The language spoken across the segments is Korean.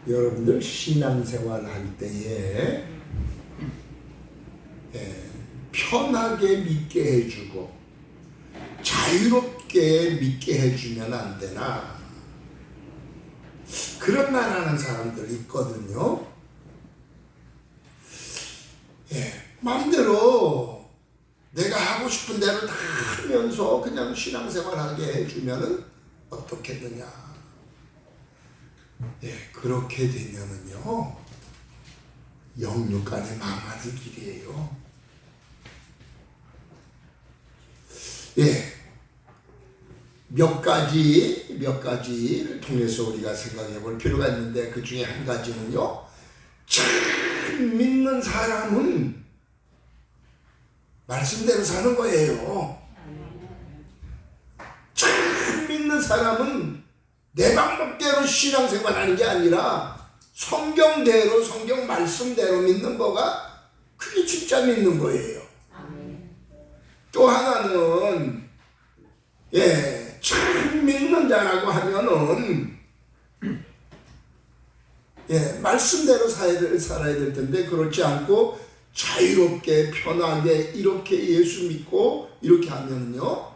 여러분들 신앙생활 할 때에 편하게 믿게 해주고 자유롭게 믿게 해주면 안 되나? 그런 말 하는 사람들이 있거든요. 마음대로 내가 하고 싶은 대로 다 하면서 그냥 신앙생활 하게 해주면은 어떻겠느냐? 그렇게 되면은요, 영육간에 망하는 길이에요. 몇 가지를 통해서 우리가 생각해 볼 필요가 있는데, 그 중에 한 가지는요, 참 믿는 사람은 말씀대로 사는 거예요. 참 믿는 사람은 내 방법대로 신앙생활 하는 게 아니라 성경대로, 성경 말씀대로 믿는 거가 그게 진짜 믿는 거예요. 또 하나는 참 믿는 자라고 하면은 말씀대로 살아야 될 텐데 그렇지 않고 자유롭게 편하게 이렇게 예수 믿고 이렇게 하면요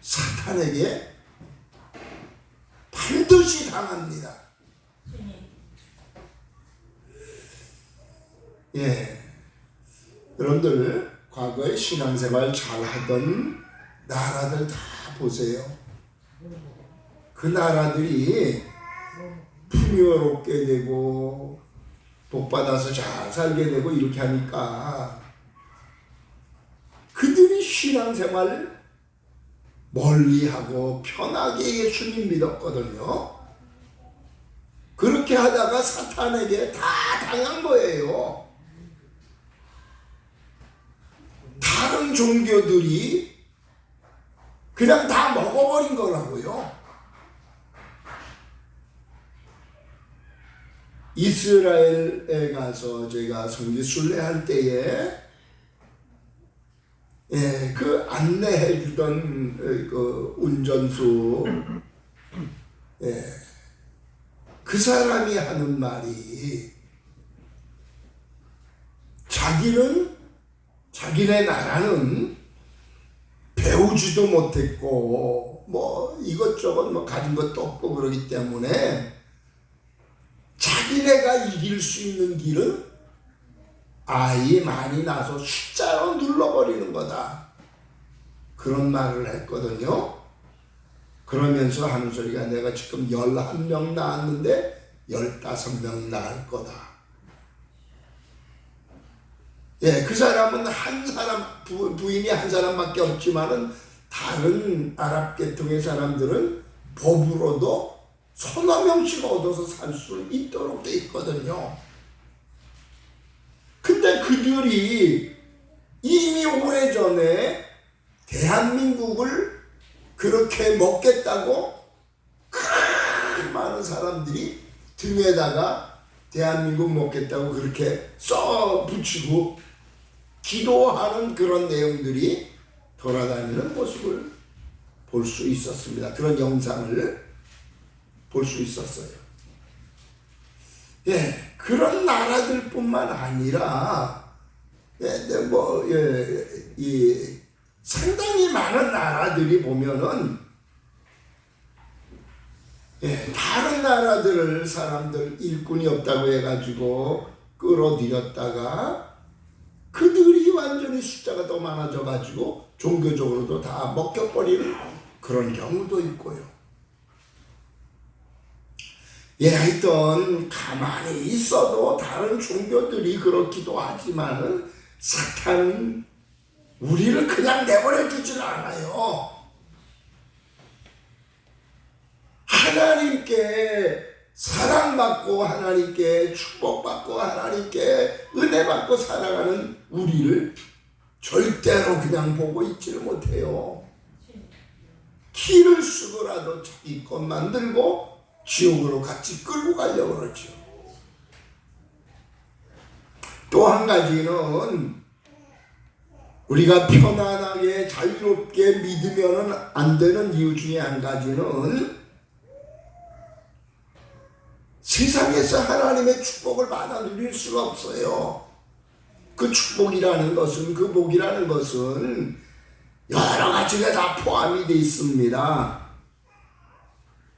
사탄에게 반드시 당합니다. 여러분들 과거에 신앙생활 잘하던 나라들 다 보세요. 그 나라들이 풍요롭게 되고 복받아서 잘 살게 되고 이렇게 하니까 그들이 신앙생활을 멀리하고 편하게 예수님 믿었거든요. 그렇게 하다가 사탄에게 다 당한 거예요. 다른 종교들이 그냥 다 먹어버린 거라고요. 이스라엘에 가서 제가 성지 순례할 때에 그 안내해 주던 그 운전수 그 사람이 하는 말이 자기네 나라는 배우지도 못했고 뭐 이것저것 뭐 가진 것도 없고 그러기 때문에 자기네가 이길 수 있는 길은 아이 많이 나서 숫자로 눌러버리는 거다. 그런 말을 했거든요. 그러면서 하는 소리가 내가 지금 11명 낳았는데 15명이 낳을 거다. 그 사람은 한 사람, 부인이 한 사람밖에 없지만은 다른 아랍 계통의 사람들은 법으로도 서너 명씩 얻어서 살 수 있도록 돼 있거든요. 근데 그들이 이미 오래전에 대한민국을 그렇게 먹겠다고 많은 사람들이 등에다가 대한민국 먹겠다고 그렇게 써 붙이고 기도하는 그런 내용들이 돌아다니는 모습을 볼 수 있었습니다. 그런 영상을 볼 수 있었어요. 그런 나라들뿐만 아니라 상당히 많은 나라들이 보면은 다른 나라들을 사람들 일꾼이 없다고 해가지고 끌어들였다가 그들이 완전히 숫자가 더 많아져가지고 종교적으로도 다 먹혀버리는 그런 경우도 있고요. 하여튼 가만히 있어도 다른 종교들이 그렇기도 하지만은 사탄은 우리를 그냥 내버려 두질 않아요. 하나님께 사랑받고 하나님께 축복받고 하나님께 은혜받고 살아가는 우리를 절대로 그냥 보고 있지를 못해요. 키를 쓰고라도 자기 것 만들고 지옥으로 같이 끌고 가려고 그러죠. 또 한 가지는 우리가 편안하게 자유롭게 믿으면 안 되는 이유 중에 한 가지는 세상에서 하나님의 축복을 받아 누릴 수가 없어요. 그 축복이라는 것은, 그 복이라는 것은 여러 가지가 다 포함이 되어 있습니다.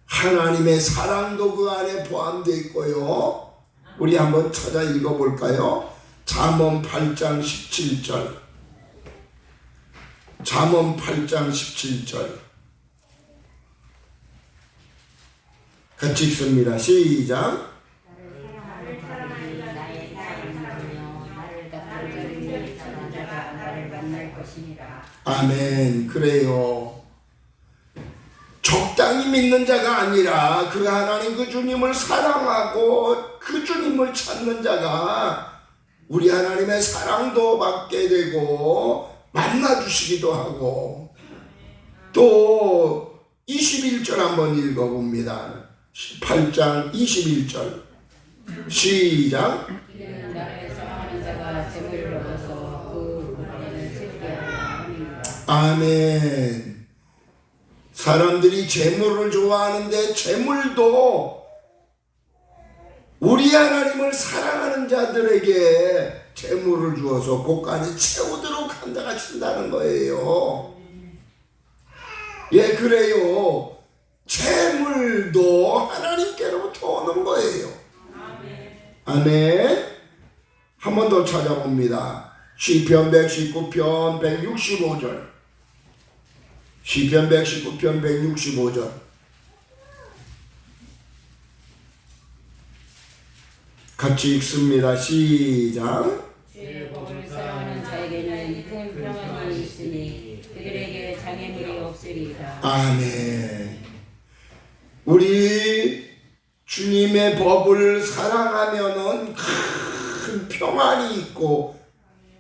하나님의 사랑도 그 안에 포함되어 있고요. 우리 한번 찾아 읽어볼까요? 잠언 8장 17절. 잠언 8장 17절. 같이 읽습니다. 시작. 아멘. 그래요. 적당히 믿는 자가 아니라 그 하나님 그 주님을 사랑하고 그 주님을 찾는 자가 우리 하나님의 사랑도 받게 되고 만나 주시기도 하고, 또 21절 한번 읽어봅니다. 8장 21절. 시작. 아멘. 사람들이 재물을 좋아하는데 재물도 우리 하나님을 사랑하는 자들에게 재물을 주어서 곳간에 채우도록 한다가 친다는 거예요. 예, 그래요. 재물도 하나님께로부터 오는 거예요. 아멘. 한 번 더 찾아봅니다. 시편 119편 165절. 시편 119편 165절. 같이 읽습니다. 시작. 주의 법을 사랑하는 자에게는 큰 평안이 있으니 그들에게 장애물이 없으리이다. 아멘. 우리 주님의 법을 사랑하면은 큰 평안이 있고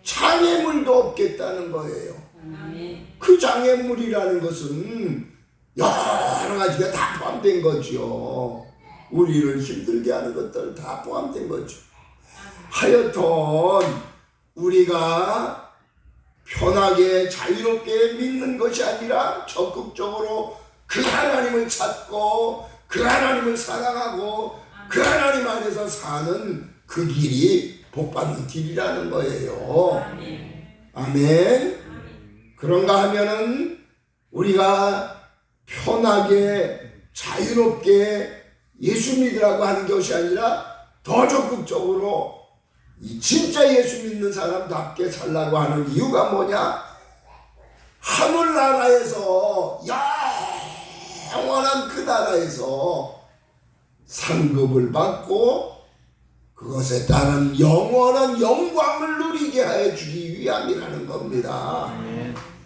장애물도 없겠다는 거예요. 아멘. 그 장애물이라는 것은 여러 가지가 다 포함된 거죠. 우리를 힘들게 하는 것들 다 포함된 거죠. 하여튼 우리가 편하게 자유롭게 믿는 것이 아니라 적극적으로 그 하나님을 찾고 그 하나님을 사랑하고 그 하나님 안에서 사는 그 길이 복받는 길이라는 거예요. 아멘. 그런가 하면은 우리가 편하게 자유롭게 예수 믿으라고 하는 것이 아니라 더 적극적으로 진짜 예수 믿는 사람답게 살라고 하는 이유가 뭐냐? 하늘나라에서 영원한 그 나라에서 상급을 받고 그것에 따른 영원한 영광을 누리게 하여 주기 위함이라는 겁니다.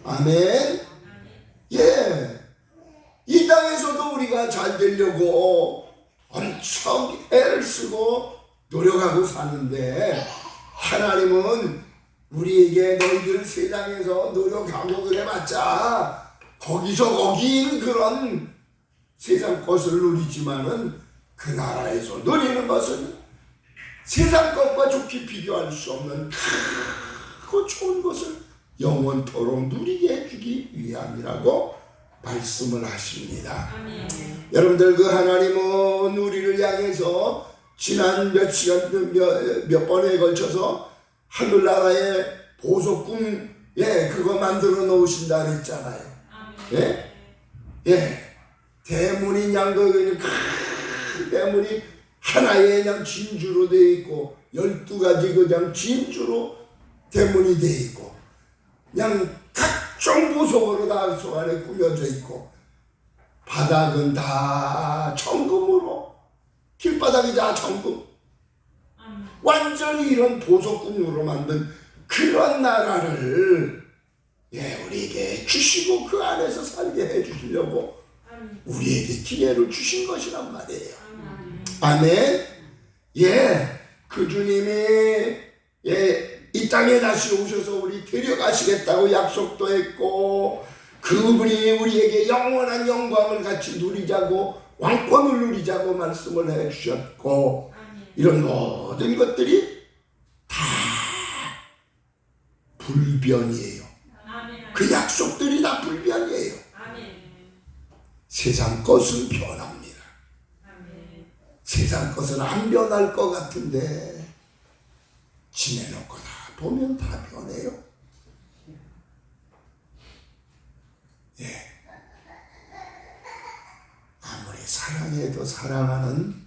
아멘. 예. 이 땅에서도 우리가 잘 되려고 엄청 애를 쓰고 노력하고 사는데 하나님은 우리에게 너희들 세상에서 노력하고 그래봤자 거기서 거기인 그런 세상 것을 누리지만은 그 나라에서 누리는 것은 세상 것과 좋게 비교할 수 없는 크고 좋은 것을 영원토록 누리게 해주기 위함이라고 말씀을 하십니다. 여러분들, 그 하나님은 우리를 향해서 지난 몇 시간 몇 번에 걸쳐서 하늘나라의 보석궁 그거 만들어 놓으신다 그랬잖아요. 대문이 큰 대문이 하나의 그냥 진주로 되어 있고 12가지 그냥 진주로 대문이 되어 있고 그냥 각종 보석으로 다 속 안에 꾸며져 있고 바닥은 다 정금으로, 길바닥이 다 정금, 완전히 이런 보석궁으로 만든 그런 나라를 우리에게 주시고 그 안에서 살게 해주시려고 우리에게 기회를 주신 것이란 말이에요. 아멘. 그 주님이 이 땅에 다시 오셔서 우리 데려가시겠다고 약속도 했고 그분이 우리에게 영원한 영광을 같이 누리자고 왕권을 누리자고 말씀을 해주셨고 이런 모든 것들이 다 불변이에요. 그 약속들이 다 불변이에요. 세상 것은 변합니다. 세상 것은 안 변할 것 같은데 지내놓고 다 보면 다 변해요. 예. 아무리 사랑해도 사랑하는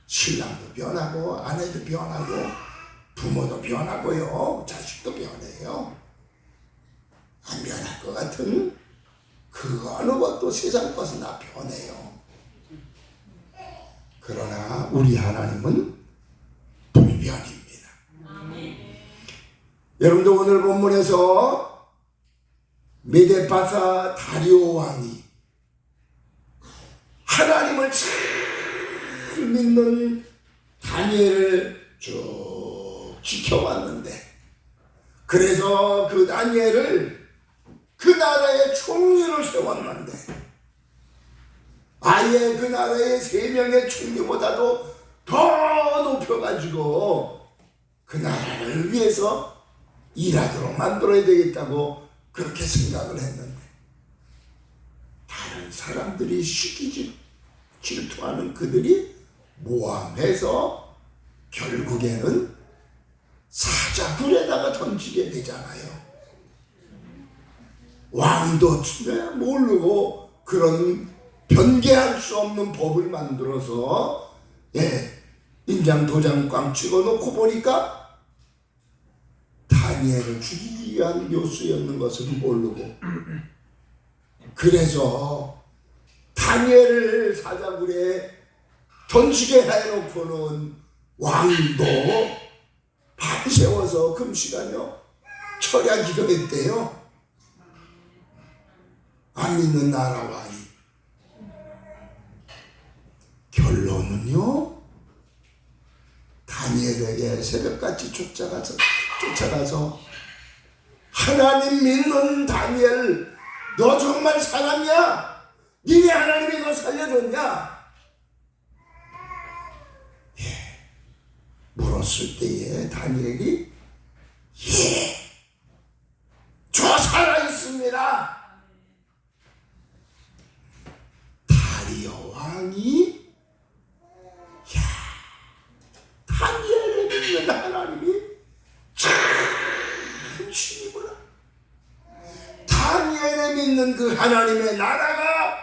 신랑도 변하고 아내도 변하고 부모도 변하고요. 자식도 변해요. 안 변할 것 같은 그 어느 것도 세상 것은 다 변해요. 그러나 우리 하나님은 불변입니다. 여러분들 오늘 본문에서 메데파사 다리오 왕이 하나님을 잘 믿는 다니엘을 쭉 지켜왔는데, 그래서 그 다니엘을 그 나라의 총리로 세웠는데, 아예 그 나라의 3명의 총리보다도 더 높여가지고 그 나라를 위해서 일하도록 만들어야 되겠다고 그렇게 생각을 했는데, 다른 사람들이 시기 질투하는 그들이 모함해서 결국에는 사자굴에다가 던지게 되잖아요. 왕도 모르고 그런 변개할 수 없는 법을 만들어서 인장 도장 꽝 찍어놓고 보니까 다니엘을 죽이기 위한 묘수였는 것을 모르고, 그래서 다니엘을 사자굴에 던지게 해놓고는 왕도 밤새워서 금시간요 철야 기도했대요. 안 믿는 나라 왕이. 결론은요, 다니엘에게 새벽같이 쫓아가서 하나님 믿는 다니엘, 너 정말 살았냐? 니네 하나님이 너 살려줬냐? 물었을 때에 다니엘이 저 살아있습니다. 다리오 왕이 다니엘을 믿는 하나님이 참 신이구나. 다니엘을 믿는 그 하나님의 나라가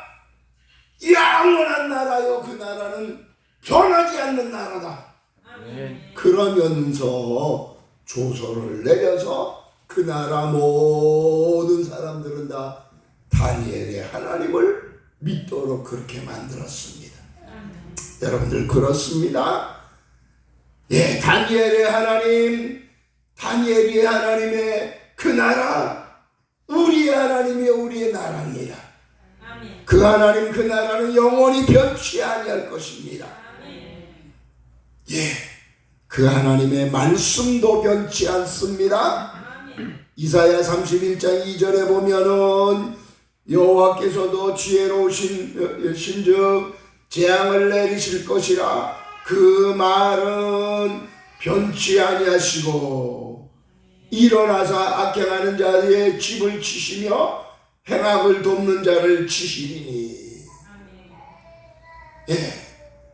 영원한 나라요. 그 나라는 변하지 않는 나라다. 그러면서 조서를 내려서 그 나라 모든 사람들은 다 다니엘의 하나님을 믿도록 그렇게 만들었습니다. 여러분들 그렇습니다. 다니엘의 하나님, 다니엘이 하나님의 그 나라, 우리의 하나님이 우리의 나라입니다. 그 하나님 그 나라는 영원히 변치 아니할 것입니다. 그 하나님의 말씀도 변치 않습니다. 이사야 31장 2절에 보면은 여호와께서도 지혜로우신즉 재앙을 내리실 것이라 그 말은 변치 아니하시고 일어나서 악행하는 자의 집을 치시며 행악을 돕는 자를 치시리니.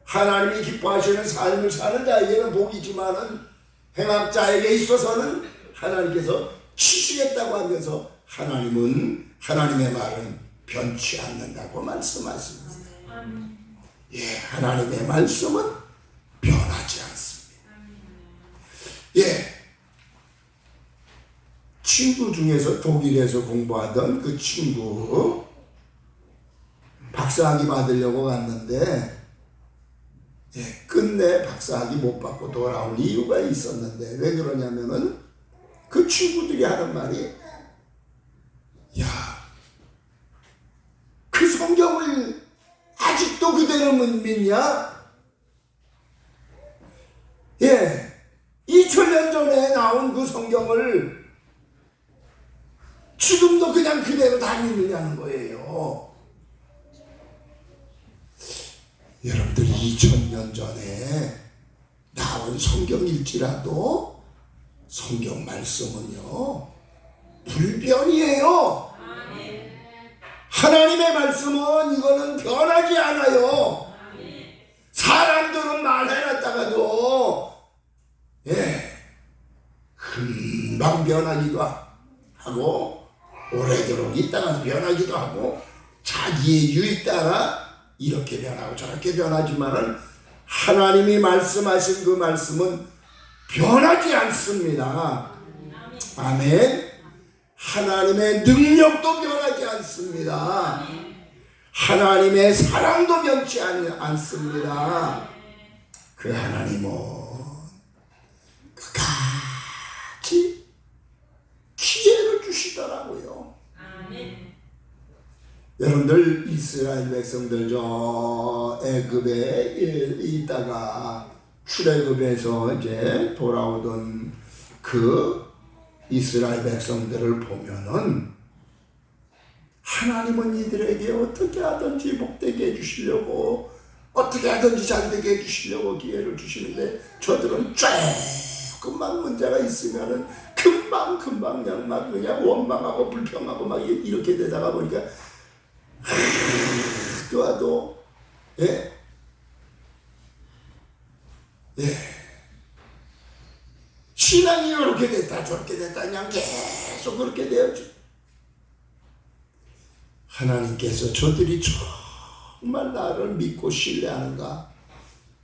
하나님이 기뻐하시는 삶을 사는 자에게는 복이지만은 행악자에게 있어서는 하나님께서 치시겠다고 하면서 하나님의 말은 변치 않는다고 말씀하십니다. 하나님의 말씀은 변하지 않습니다. 친구 중에서 독일에서 공부하던 그 친구 박사학위 받으려고 갔는데 끝내 박사학위 못 받고 돌아온 이유가 있었는데, 왜 그러냐면은 그 친구들이 하는 말이, 그 성경을 아직도 그대로 믿냐? 2000년 전에 나온 그 성경을 지금도 그냥 그대로 다 믿느냐는 거예요. 여러분들 2000년 전에 나온 성경일지라도 성경 말씀은요 불변이에요. 하나님의 말씀은 이거는 변하지 않아요. 사람도 있다가도 금방 변하기도 하고 오래도록 있다가 변하기도 하고 자기의 유익 따라 이렇게 변하고 저렇게 변하지만은 하나님이 말씀하신 그 말씀은 변하지 않습니다. 아멘. 하나님의 능력도 변하지 않습니다. 하나님의 사랑도 변치 않습니다. 그 하나님은 끝까지 기회를 주시더라고요. 여러분들 이스라엘 백성들 저 애굽에 있다가 출애굽에서 이제 돌아오던 그 이스라엘 백성들을 보면은 하나님은 이들에게 어떻게 하든지 복되게 해주시려고 어떻게 하든지 잘되게 해주시려고 기회를 주시는데 저들은 조금만 문제가 있으면은 금방 그냥 막 그냥 원망하고 불평하고 막 이렇게 되다가 보니까 또하도 신앙이 이렇게 됐다 저렇게 됐다 그냥 계속 그렇게 되었죠. 하나님께서 저들이 정말 나를 믿고 신뢰하는가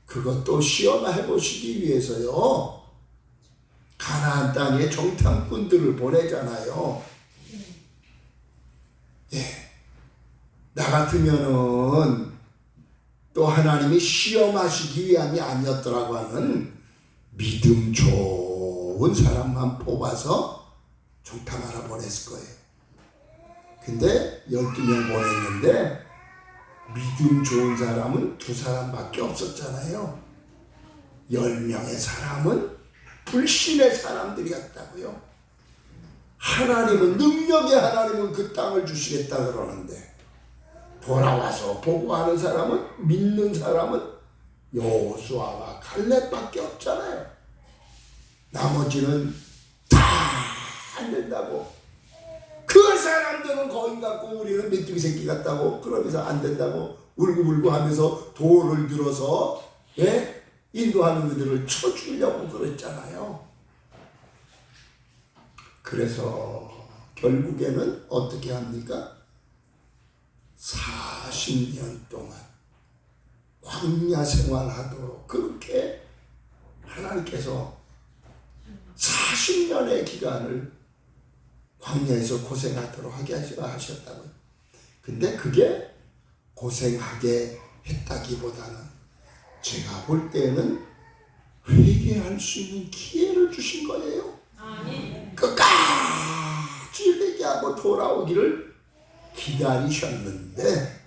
그것도 시험해 보시기 위해서요 가나안 땅에 정탐꾼들을 보내잖아요. 나 같으면은 또 하나님이 시험하시기 위함이 아니었더라고 하는 믿음 좋은 사람만 뽑아서 정탐하러 보냈을 거예요. 근데 12명 보냈는데 믿음 좋은 사람은 2사람밖에 없었잖아요. 10명의 사람은 불신의 사람들이었다고요. 하나님은 능력의 하나님은 그 땅을 주시겠다 그러는데 돌아와서 보고하는 사람은 믿는 사람은 여호수아와 갈렙밖에 없잖아요. 나머지는 다 안 된다고. 그 사람들은 거인 같고 우리는 메뚜기 새끼 같다고 그러면서 안 된다고 울고불고 하면서 돌을 들어서 인도하는 그들을 쳐주려고 그랬잖아요. 그래서 결국에는 어떻게 합니까? 40년 동안 광야 생활하도록 그렇게 하나님께서 40년의 기간을 광야에서 고생하도록 하게 하셨다고요. 근데 그게 고생하게 했다기보다는 제가 볼 때는 회개할 수 있는 기회를 주신 거예요. 끝까지 회개하고 돌아오기를 기다리셨는데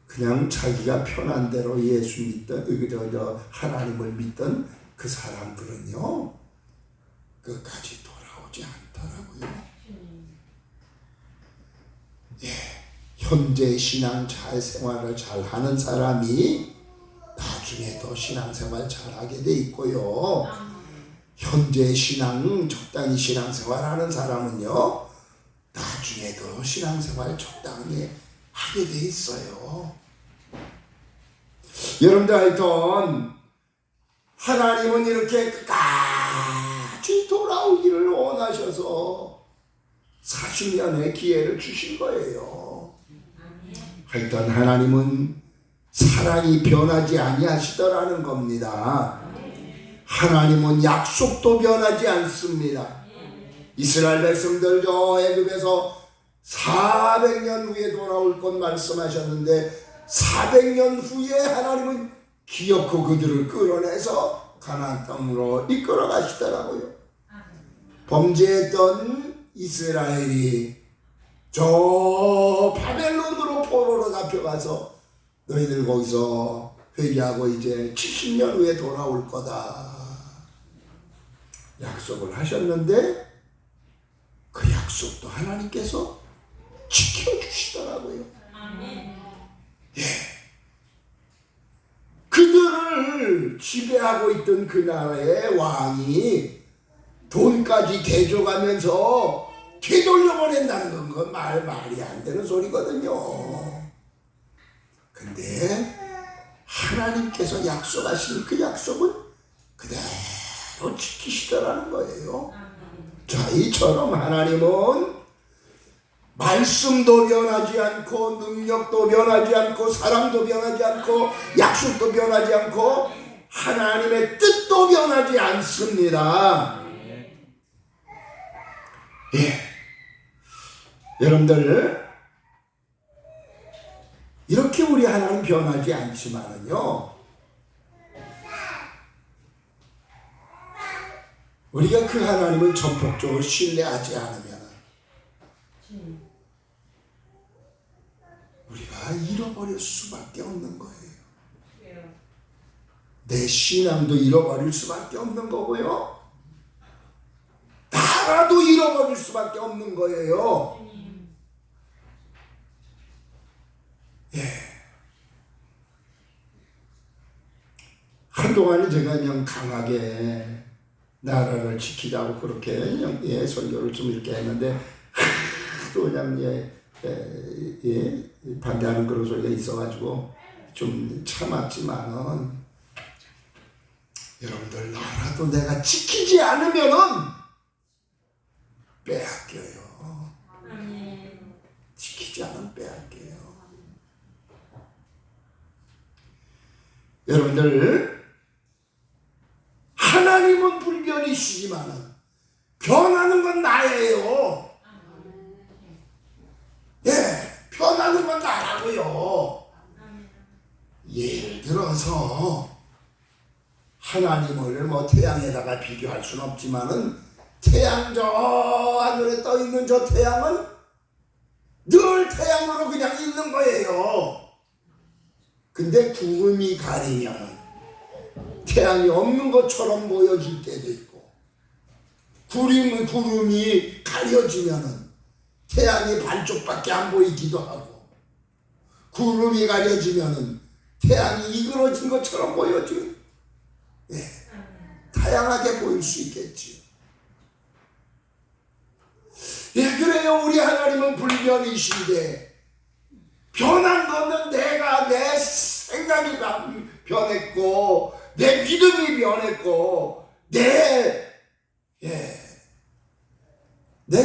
그냥 자기가 편한 대로 예수 믿던 하나님을 믿던 그 사람들은요 끝까지 돌아오지 않더라고요. 현재 신앙 생활을 잘 하는 사람이 나중에 더 신앙생활 잘 하게 돼 있고요. 현재 적당히 신앙생활 하는 사람은요 나중에 더 신앙생활 적당히 하게 돼 있어요. 여러분들 하여튼 하나님은 이렇게 끝까지 돌아오기를 원하셔서 40년의 기회를 주신 거예요. 하여튼 하나님은 사랑이 변하지 아니하시더라는 겁니다. 하나님은 약속도 변하지 않습니다. 이스라엘 백성들 저 애굽에서 400년 후에 돌아올 것 말씀하셨는데 400년 후에 하나님은 기어코 그들을 끌어내서 가나안 땅으로 이끌어 가시더라고요. 범죄했던 이스라엘이 저 바벨론으로 포로로 잡혀가서 너희들 거기서 회개하고 이제 70년 후에 돌아올 거다 약속을 하셨는데 그 약속도 하나님께서 지켜주시더라고요. 그들을 지배하고 있던 그 나라의 왕이 돈까지 대줘가면서 되돌려보낸다는 건 말이 안 되는 소리거든요. 하나님께서 약속하신 그 약속은 그대로 지키시더라는 거예요. 자, 이처럼 하나님은 말씀도 변하지 않고 능력도 변하지 않고 사람도 변하지 않고 약속도 변하지 않고 하나님의 뜻도 변하지 않습니다. 예, 여러분들 이렇게 우리 하나님 변하지 않지만은요, 우리가 그 하나님을 전폭적으로 신뢰하지 않으면 우리가 잃어버릴 수밖에 없는 거예요. 내 신앙도 잃어버릴 수밖에 없는 거고요. 나라도 잃어버릴 수밖에 없는 거예요. 예. 한동안은 제가 그냥 강하게 나라를 지키자고 그렇게 그냥 설교를 좀 이렇게 했는데 또 그냥 반대하는 그런 소리가 있어가지고 좀 참았지만은 여러분들 나라도 내가 지키지 않으면은 빼앗겨요. 지키지 않으면 빼앗겨요. 여러분들 하나님은 불변이시지만은 변하는 건 나예요. 예, 변하는 건 나라고요. 예를 들어서 하나님을 뭐 태양에다가 비교할 수는 없지만은 태양 저 하늘에 떠 있는 저 태양은 늘 태양으로 그냥 있는 거예요. 근데 구름이 가리면 태양이 없는 것처럼 보여질 때도 있고, 구름이 가려지면은 태양이 반쪽밖에 안 보이기도 하고, 구름이 가려지면은 태양이 이그러진 것처럼 보여지고, 예, 다양하게 보일 수 있겠지요. 예, 그래요. 우리 하나님은 불변이신데 변한 거는 내가 내 생각이 변했고 내 믿음이 변했고 내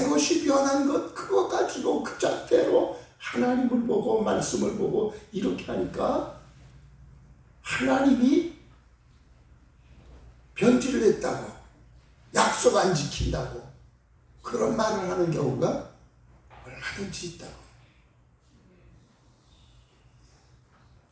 것이 변한 것 그거 가지고 그 자체로 하나님을 보고 말씀을 보고 이렇게 하니까 하나님이 변질을 했다고 약속 안 지킨다고 그런 말을 하는 경우가 얼마든지 있다고.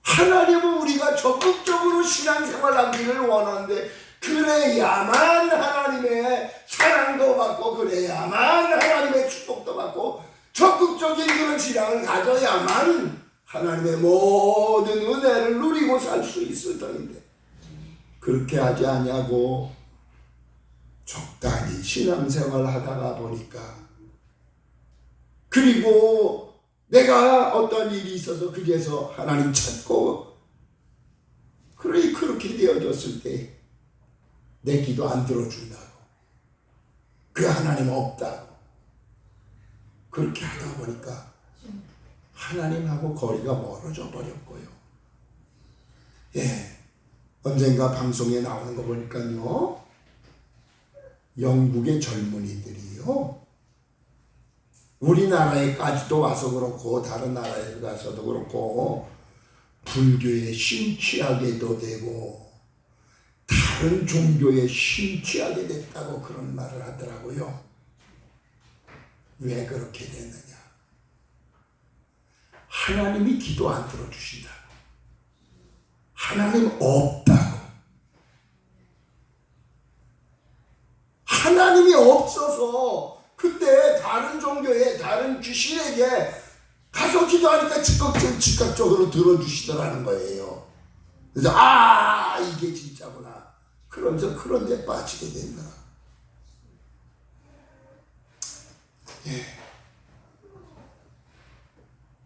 하나님은 우리가 적극적으로 신앙생활하기를 원하는데 그래야만 하나님의 사랑도 받고 그래야만 하나님의 축복도 받고 적극적인 그런 신앙을 가져야만 하나님의 모든 은혜를 누리고 살 수 있을 터인데 그렇게 하지 않냐고 적당히 신앙생활 하다가 보니까 그리고 내가 어떤 일이 있어서 그제서 하나님 찾고 그렇게 되어졌을 때 내 기도 안 들어준다고 그 하나님 없다고 그렇게 하다 보니까 하나님하고 거리가 멀어져 버렸고요. 예, 언젠가 방송에 나오는 거 보니까요 영국의 젊은이들이요 우리나라에까지도 와서 그렇고 다른 나라에 가서도 그렇고 불교에 심취하게도 되고 다른 종교에 심취하게 됐다고 그런 말을 하더라고요. 왜 그렇게 됐느냐? 하나님이 기도 안 들어주신다고. 하나님 없다고. 하나님이 없어서 그때 다른 종교에 다른 귀신에게 가서 기도하니까 즉각적으로 들어주시더라는 거예요. 그래서 이게 진짜구나. 그러면서 그런 데 빠지게 된다. 예.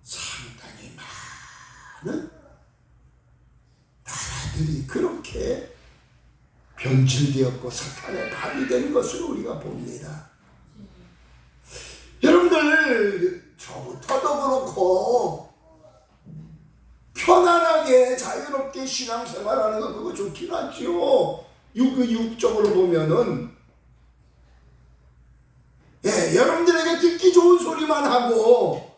상당히 많은 나라들이 그렇게 변질되었고 사탄의 밥이 된 것을 우리가 봅니다. 여러분들 저부터도 그렇고 편안하게 편하게 자유롭게 신앙생활하는 거 그거 좋긴 하지요. 육적으로 보면은 여러분들에게 듣기 좋은 소리만 하고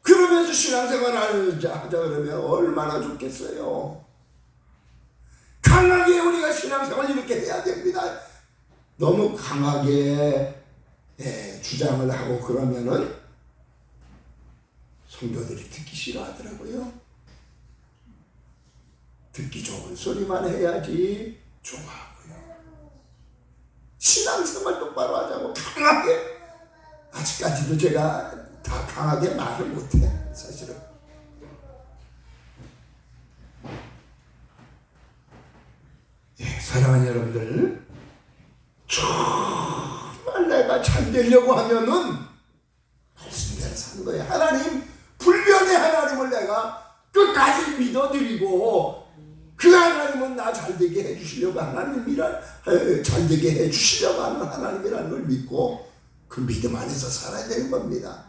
그러면서 신앙생활 하자 그러면 얼마나 좋겠어요. 강하게 우리가 신앙생활 이렇게 해야 됩니다. 너무 강하게 주장을 하고 그러면은 성도들이 듣기 싫어하더라고요. 듣기 좋은 소리만 해야지 좋아하고요. 신앙생활 똑바로 하자고 강하게, 아직까지도 제가 다 강하게 말을 못해 사실은. 사랑하는 여러분들, 정말 내가 잘 되려고 하면은 말씀대로 사는 거예요. 하나님, 불변의 하나님을 내가 끝까지 믿어드리고 그 하나님은 나 잘되게 해주시려고 잘되게 해주시려고 하는 하나님이라는 걸 믿고 그 믿음 안에서 살아야 되는 겁니다.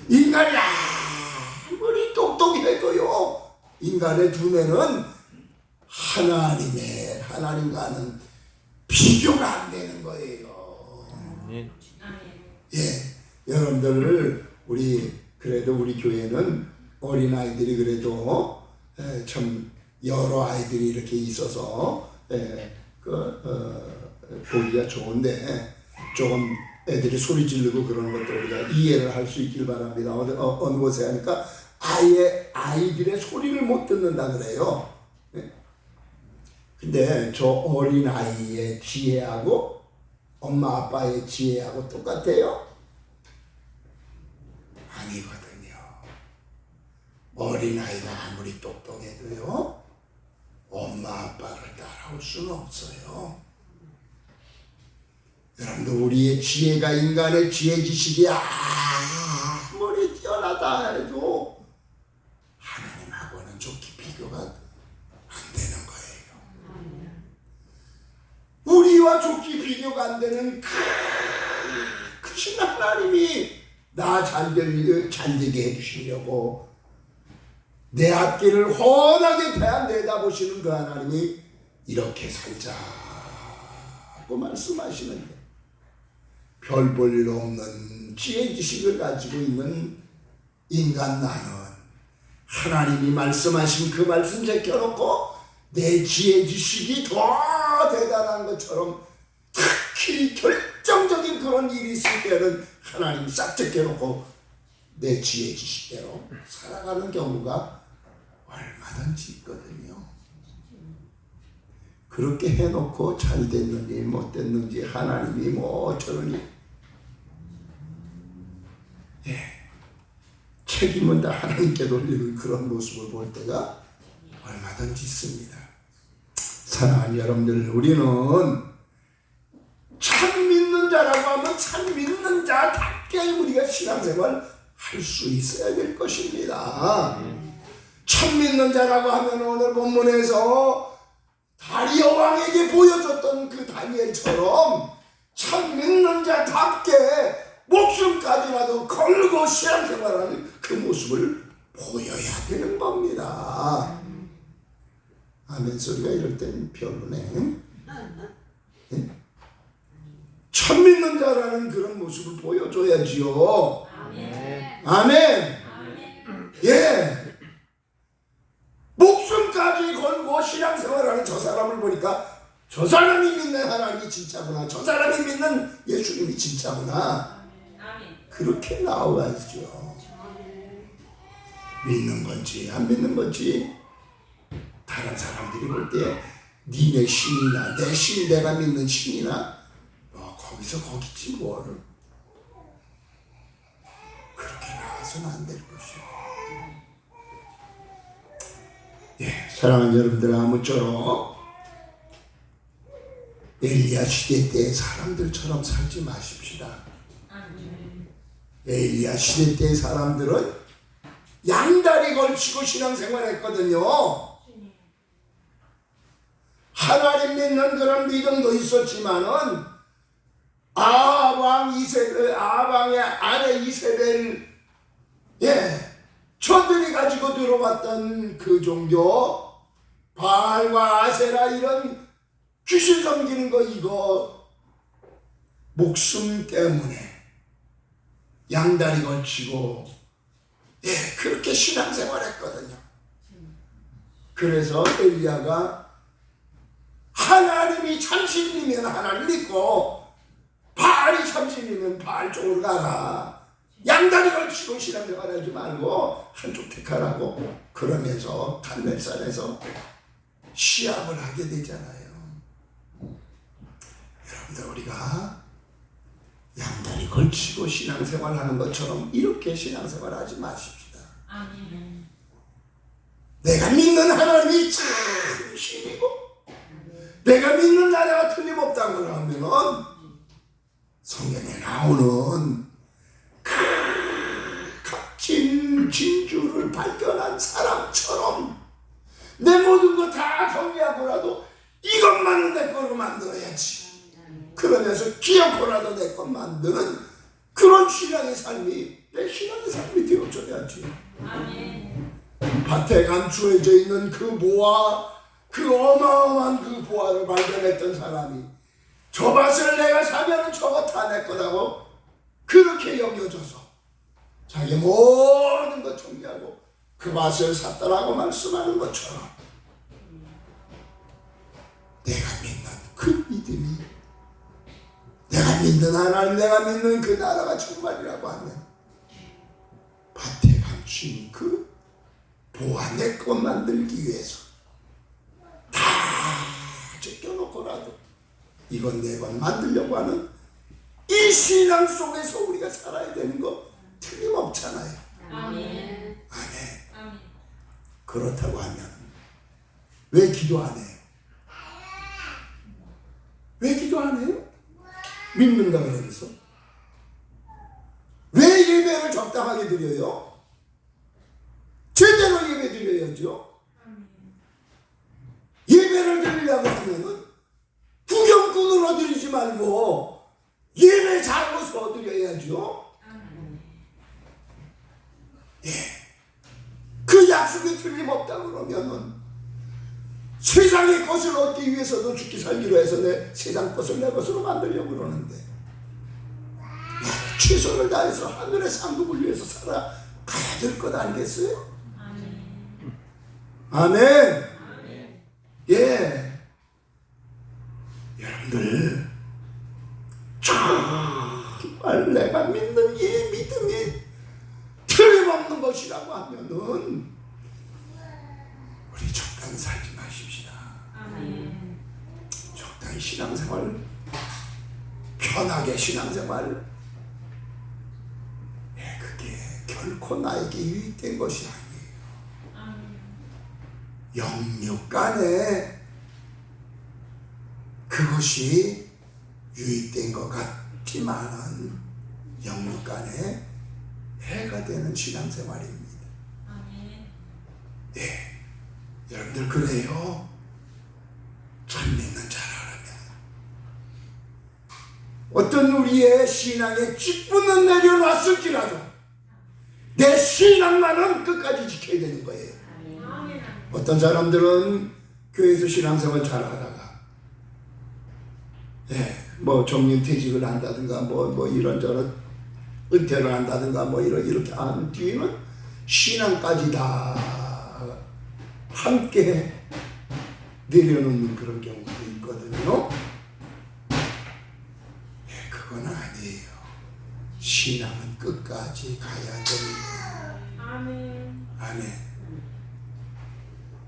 인간이 아무리 똑똑해도요, 인간의 두뇌는 하나님과는 비교가 안 되는 거예요. 여러분들, 그래도 우리 교회는 어린아이들이 그래도 참 여러 아이들이 이렇게 있어서 보기가 좋은데, 조금 애들이 소리 지르고 그러는 것들 우리가 이해를 할 수 있길 바랍니다. 어느 곳에 하니까 아이들의 소리를 못 듣는다 그래요. 근데 저 어린아이의 지혜하고 엄마 아빠의 지혜하고 똑같아요? 아니거든요. 어린아이가 아무리 똑똑해도요, 엄마 아빠를 따라올 수는 없어요. 여러분들, 우리의 지혜가 인간의 지혜 지식이 아무리 뛰어나다 해도 하나님하고는 좋게 비교가 안 되는 거예요. 우리와 좋게 비교가 안 되는 크신 하나님이 나 잘되게 해주시려고 내 앞길을 훤하게 내다보시는 그 하나님이 이렇게 살자고 말씀하시는 거예요. 별 볼 일 없는 지혜 지식을 가지고 있는 인간 나는 하나님이 말씀하신 그 말씀 제껴놓고 내 지혜 지식이 더 대단한 것처럼 특히 결정적인 그런 일이 있을 때는 하나님 싹 제껴놓고 내 지혜 지식대로 살아가는 경우가 얼마든지 있거든요. 그렇게 해놓고 잘 됐는지 못 됐는지 하나님이 뭐 어쩌느니 책임은 다 하나님께 돌리는 그런 모습을 볼 때가 얼마든지 있습니다. 사랑하는 여러분들, 우리는 참 믿는 자라고 하면 참 믿는 자답게 우리가 신앙생활 할 수 있어야 될 것입니다. 참 믿는 자라고 하면 오늘 본문에서 다리오 왕에게 보여줬던 그 다니엘처럼 참 믿는 자답게 목숨까지라도 걸고 신앙생활하는 그 모습을 보여야 되는 겁니다. 아멘 소리가 이럴 땐 별로네. 참 믿는 자라는 그런 모습을 보여줘야지요. 아멘. 목숨까지 걸고 신앙생활하는 저 사람을 보니까 저 사람이 믿는 하나님이 진짜구나, 저 사람이 믿는 예수님이 진짜구나, 그렇게 나와야죠. 믿는 건지 안 믿는 건지 다른 사람들이 볼 때 니네 신이나 내 신, 내가 믿는 신이나 거기서 거기지 뭘 그렇게 나와서는 안 될 것이요. 사랑하는 여러분들, 아무쪼록 엘리야 시대 때의 사람들처럼 살지 마십시다. 엘리야 시대 때의 사람들은 양다리 걸치고 신앙생활했거든요. 하나님 믿는 그런 믿음도 있었지만은 아방의 아내 이세벨, 저들이 가지고 들어왔던 그 종교, 바알과 아세라 이런 귀신 섬기는 거 이거 목숨 때문에 양다리 걸치고 그렇게 신앙생활했거든요. 그래서 엘리야가 하나님이 참신이면 하나님 믿고 바알이 참신이면 바알 쪽으로 가라. 양다리 걸치고 신앙생활하지 말고 한쪽 택하라고 그러면서 갈멜산에서 시합을 하게 되잖아요. 여러분들 우리가 양다리 걸치고 신앙생활하는 것처럼 이렇게 신앙생활하지 마십시다. 아멘. 내가 믿는 하나님이 참 신이고 내가 믿는 나라가 틀림없다고 하면은 성경에 나오는 그 값진 진주를 발견한 사람처럼 내 모든 거 다 정리하고라도 이것만은 내 거로 만들어야지. 그러면서 기어코라도 내 것 만드는 그런 신앙의 삶이 내 신앙의 삶이 되어줘야지. 아멘. 밭에 감추어져 있는 그 보화, 그 어마어마한 그 보화를 발견했던 사람이 저 밭을 내가 사면은 저거 다 내 거라고 그렇게 여겨져서 자기 모든 것 정리하고 그 밭을 샀다라고 말씀하는 것처럼 내가 믿는 그 믿음이 내가 믿는 하나님, 내가 믿는 그 나라가 정말이라고 하면 밭에 감춘 그 보화 내 것 만들기 위해서 다 제껴놓고라도 이건 내 것 만들려고 하는 이 신앙 속에서 우리가 살아야 되는 거 틀림없잖아요. 아멘. 아멘. 아멘. 그렇다고 하면 왜 기도 안 해요? 왜 기도 안 해요? 믿는다 그러면서 왜 예배를 적당하게 드려요? 제대로 예배 드려야죠. 예배를 드리려고 하면은 구경꾼으로 드리지 말고 예배 잘해서 드려야죠. 그 약속이 틀림없다 그러면은 세상의 것을 얻기 위해서도 죽기 살기로 해서 내 세상 것을 내 것으로 만들려고 그러는데 나는 최선을 다해서 하늘의 상급을 위해서 살아가야 될 것 아니겠어요? 아멘. 예. 여러분들 정말 내가 믿는 이 믿음이 틀림없는 것이라고 하면은 우리 적당히 살지 마십시다. 아멘. 적당히 신앙생활, 편하게 신앙생활, 그게 결코 나에게 유익된 것이 아니에요. 영육간에 그것이 유익된 것 같지만은 영육간에 해가 되는 신앙생활입니다. 여러분들 그래요? 참 믿는 자라면 어떤 우리의 신앙에 직분은 내려놨을지라도 내 신앙만은 끝까지 지켜야 되는 거예요. 어떤 사람들은 교회에서 신앙생활 잘하다가 뭐 정년퇴직을 한다든가 뭐 이런저런 은퇴를 한다든가 뭐 이렇게 한 뒤에는 신앙까지 다 함께 내려놓는 그런 경우도 있거든요. 그건 아니에요. 신앙은 끝까지 가야 됩니다. 아멘.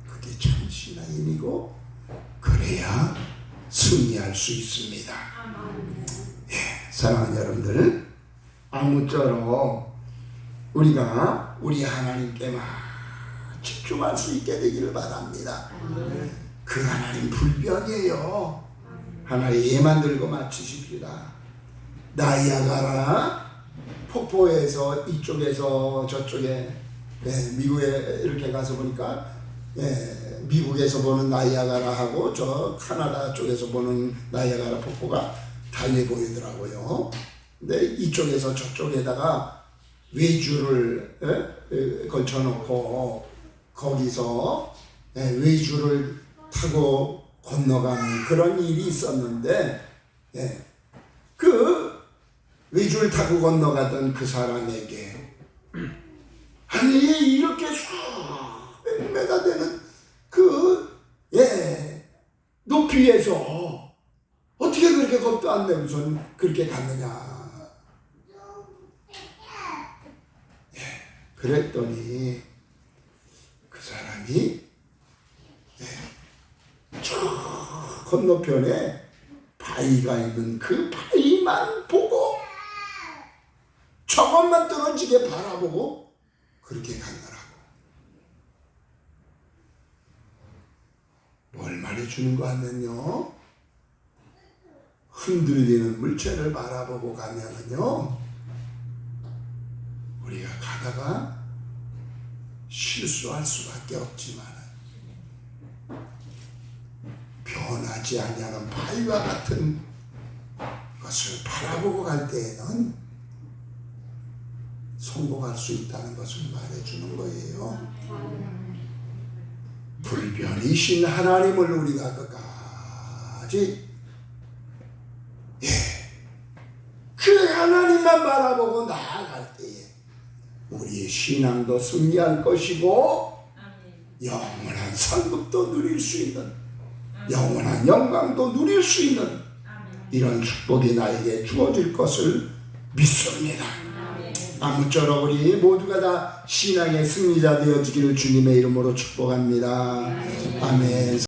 그게 참 신앙인이고 그래야 승리할 수 있습니다. 사랑하는 여러분들, 아무쪼록 우리가 우리 하나님께만 집중할 수 있게 되기를 바랍니다. 그 하나님 불변이에요. 하나님 예만 들고 맞추십시다. 나이아가라 폭포에서 이쪽에서 저쪽에 미국에 이렇게 가서 보니까 미국에서 보는 나이아가라하고 저 카나다 쪽에서 보는 나이아가라 폭포가 달리 보이더라고요. 근데 이쪽에서 저쪽에다가 외주를 걸쳐놓고 거기서 외주를 타고 건너가는 그런 일이 있었는데 그 외주를 타고 건너가던 그 사람에게 아니 이렇게 수백 메가 되는 그 높이에서 어떻게 그렇게 겁도 안 내고선 그렇게 갔느냐. 그랬더니 그 사람이 저 건너편에 바위가 있는 그 바위만 보고 저것만 떨어지게 바라보고 그렇게 갔더라고. 뭘 말해주는 거 하면요, 흔들리는 물체를 바라보고 가면은요 우리가 가다가 실수할 수밖에 없지만 변하지 아니하는 바위와 같은 것을 바라보고 갈 때에는 성공할 수 있다는 것을 말해주는 거예요. 불변이신 하나님을 우리가 끝까지 그 하나님만 바라보고 나아갈 때에 우리의 신앙도 승리할 것이고 영원한 상급도 누릴 수 있는, 영원한 영광도 누릴 수 있는 이런 축복이 나에게 주어질 것을 믿습니다. 아무쪼록 우리 모두가 다 신앙의 승리자 되어지기를 주님의 이름으로 축복합니다. 아멘.